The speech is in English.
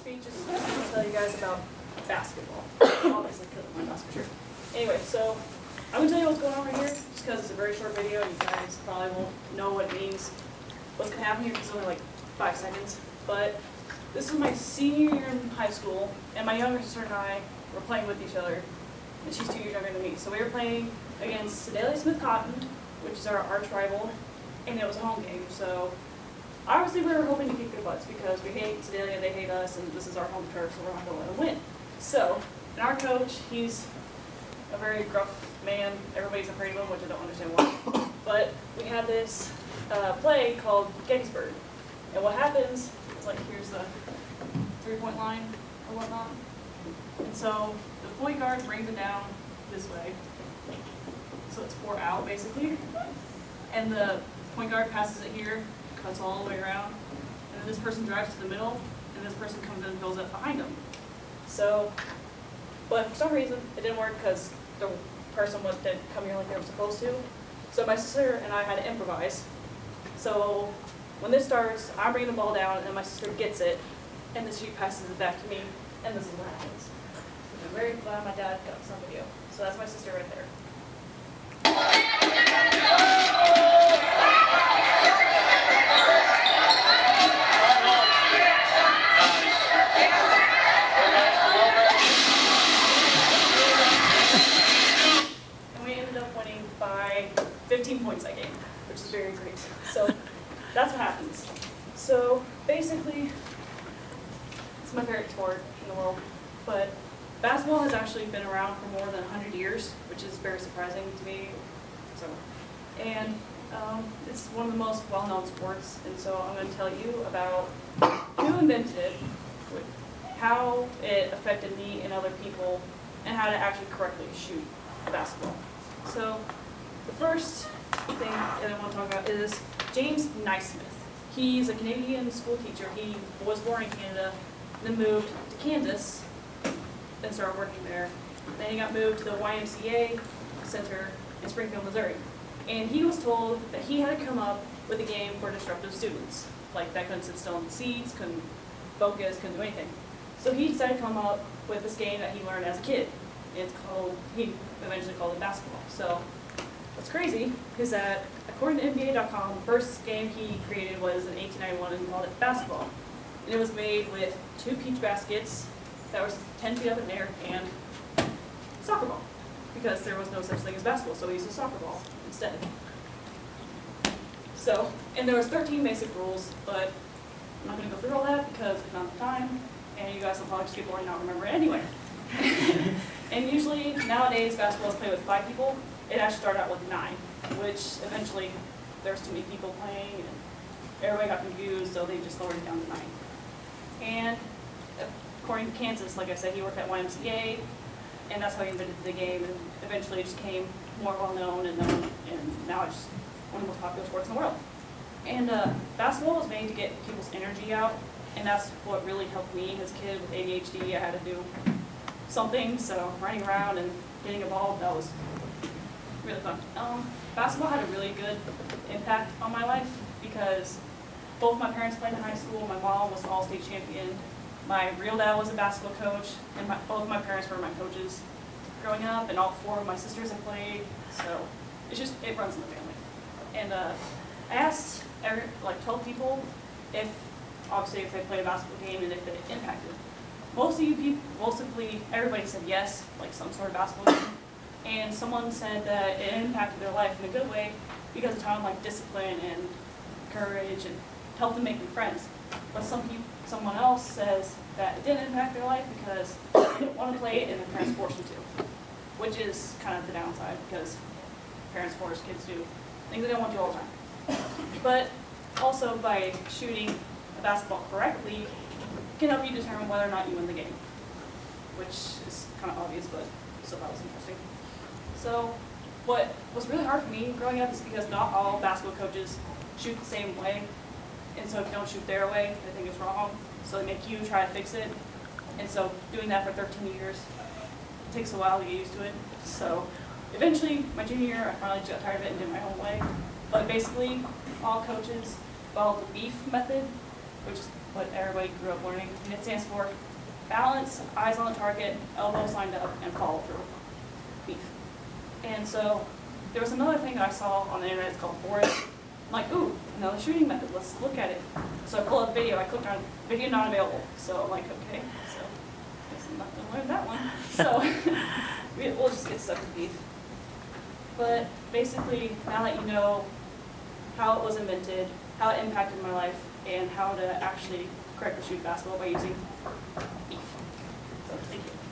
speech is going to tell you guys about basketball. Obviously, because of my basketball shirt. Anyway, so I'm going to tell you what's going on right here, just because it's a very short video and you guys probably won't know what it means. What's going to happen here because it's only like 5 seconds. But this is my senior year in high school, and my younger sister and I were playing with each other, and she's 2 years younger than me. So we were playing against Sedalia Smith Cotton, which is our arch rival, and it was a home game. So obviously we were hoping to kick their butts because we hate Sedalia, they hate us, and this is our home turf, so we're not going to let them win. So, and our coach, he's a very gruff man. Everybody's afraid of him, which I don't understand why. But we had this play called Gettysburg. And what happens is, like, here's the 3-point line or whatnot. And so the point guard brings it down this way. So it's 4 out, basically. And the point guard passes it here, cuts all the way around. And then this person drives to the middle, and this person comes in and fills it behind them. So, but for some reason, it didn't work because the person didn't come here like they were supposed to. So my sister and I had to improvise. So when this starts, I bring the ball down, and my sister gets it, and then she passes it back to me, and this is what happens. I'm very glad my dad got this on video. So that's my sister right there. And we ended up winning by 15 points that game, which is very great. So that's what happens. So basically, it's my favorite sport in the world, but basketball has actually been around for more than 100 years, which is very surprising to me. So, and it's one of the most well-known sports, and so I'm going to tell you about who invented it, how it affected me and other people, and how to actually correctly shoot a basketball. So the first thing that I want to talk about is James Naismith. He's a Canadian school teacher. He was born in Canada, then moved to Kansas, and started working there. Then he got moved to the YMCA Center in Springfield, Missouri. And he was told that he had to come up with a game for disruptive students, like that couldn't sit still in the seats, couldn't focus, couldn't do anything. So he decided to come up with this game that he learned as a kid. He eventually called it basketball. So what's crazy is that according to NBA.com, the first game he created was in 1891 and he called it basketball. And it was made with 2 peach baskets that was 10 feet up in the air and soccer ball, because there was no such thing as basketball, so we used a soccer ball instead. So, and there was 13 basic rules, but I'm not going to go through all that because it's not the time, and you guys will probably just get bored and not remember it anyway. And usually, nowadays, basketball is played with 5 people. It actually started out with 9, which eventually there's too many people playing, and everybody got confused, so they just lowered it down to 9. And according to Kansas, like I said, he worked at YMCA, and that's how he invented the game, and eventually it just became more well-known and known, and now it's one of the most popular sports in the world. And basketball was made to get people's energy out, and that's what really helped me as a kid with ADHD. I had to do something, so running around and getting a ball, that was really fun. Basketball had a really good impact on my life because both my parents played in high school. My mom was an all-state champion. My real dad was a basketball coach, and both of my parents were my coaches growing up, and all 4 of my sisters have played, so it runs in the family. And I asked 12 people if they played a basketball game and if it impacted. Mostly everybody said yes, like some sort of basketball game, and someone said that it impacted their life in a good way because it taught them like discipline and courage and helped them make new friends. But someone else says that it didn't impact their life because they didn't want to play it and their parents forced them to, which is kind of the downside because parents force kids to do things they don't want to do all the time. But also by shooting a basketball correctly can help you determine whether or not you win the game, which is kind of obvious, but still that was interesting. So what was really hard for me growing up is because not all basketball coaches shoot the same way. And so if you don't shoot their way, they think it's wrong. So they make you try to fix it. And so doing that for 13 years, it takes a while to get used to it. So eventually, my junior year, I finally just got tired of it and did my own way. But basically, all coaches followed the beef method, which is what everybody grew up learning. And it stands for balance, eyes on the target, elbows lined up, and follow through. Beef. And so there was another thing that I saw on the internet. It's called forest. I'm like, ooh, another shooting method. Let's look at it. So I pulled up video. I clicked on video not available. So I'm like, okay, so I guess I'm not going to learn that one. So we'll just get stuck with beef. But basically, now that you know how it was invented, how it impacted my life, and how to actually correctly shoot basketball by using beef. So thank you.